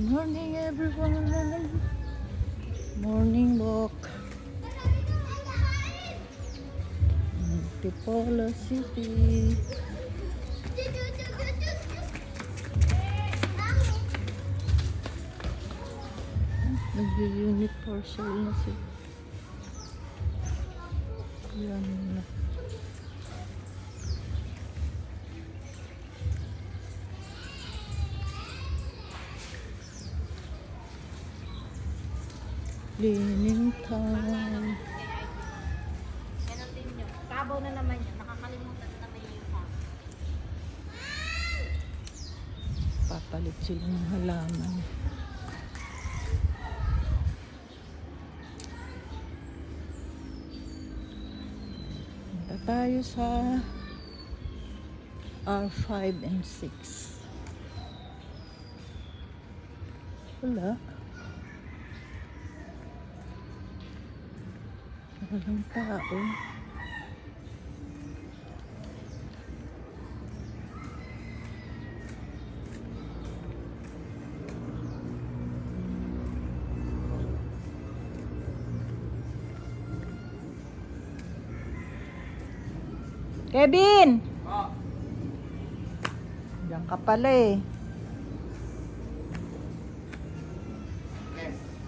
Morning everyone. Morning walk. Antipolo City. Nag-unit parcel na sila. Yan na. Cleaning time. Ganon din yun. Kabaw na naman yun. Nakakalimutan na naman yung pa. Papalit sila ng halaman. Punta tayo sa R5 and 6. Wala. Walang tao. Kevin! Diyan ka pala eh.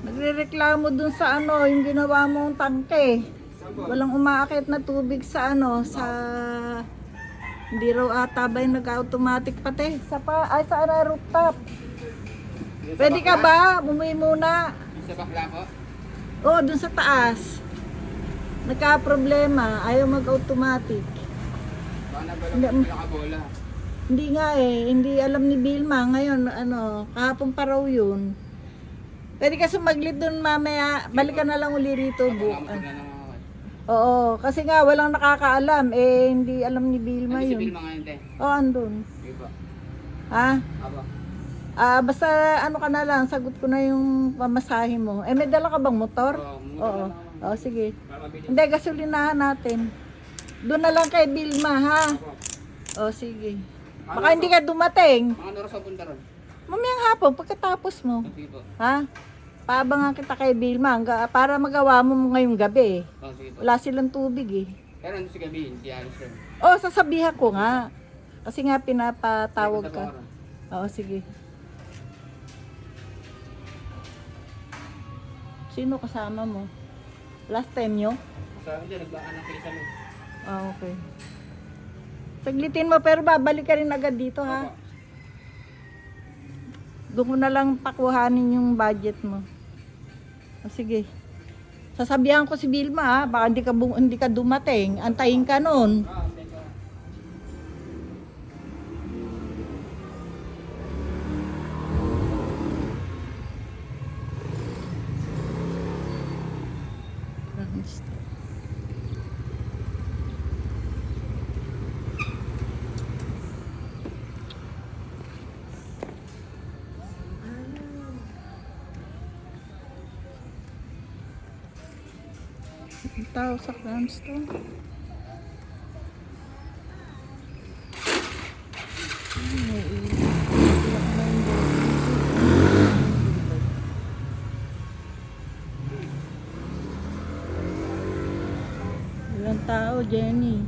Nagrereklamo dun sa ano, yung ginawa mong tangke. Walang umaakit na tubig sa ano, sa... Hindi raw ata ba yung nag-automatic pati? Sa rooftop. Pwede ka ba? Bumuwi muna. Sa bakla po? Oo, dun sa taas. Nagka-problema, ayaw mag-automatic. Baka na ba Hindi, lang nakabola? Hindi nga eh, hindi alam ni Vilma. Ngayon, ano, kahapon pa raw yun. Pwede ka sumaglit dun mamaya, balikan na lang uli rito. Oo, kasi nga walang nakakaalam. Eh, hindi alam ni Vilma Ano si yun. Vilma ngayon, te? Oo, andun. Sige po. Ha? Aba. Basta ano ka na lang, sagot ko na yung pamasahe mo. Eh, may dala ka bang motor? Oo. Oo, sige. Para mabili. Hindi, gasolinahan natin. Doon na lang kay Vilma, ha? Oo, sige. Baka hindi ka dumating. Mga oras sa punta ron? Mamayang hapon, pagkatapos mo. Sige po. Ha? Paabangan kita kay Vilma para magawa mo ngayong gabi. Sige po. Wala silang tubig eh. Pero ano si gabi, hindi alis rin. Oh, sasabihan ko nga. Kasi nga pinapatawag Sige, ka. punta po Oo, sige. Sino kasama mo? Last time nyo? ako. Sa hindi, nagbaan ng kilisa mo. Okay. Saglitin mo pero babalik ka rin agad dito ha. Opo. Doon ko na lang pakuhanin yung budget mo. O, sige. Sasabihan ko si Vilma ha. Baka hindi ka dumating. Antayin ka nun. Teka. Ang tao sa Cranston. Ilang tao, Jenny?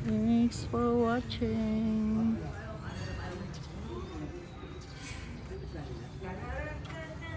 Thanks for watching.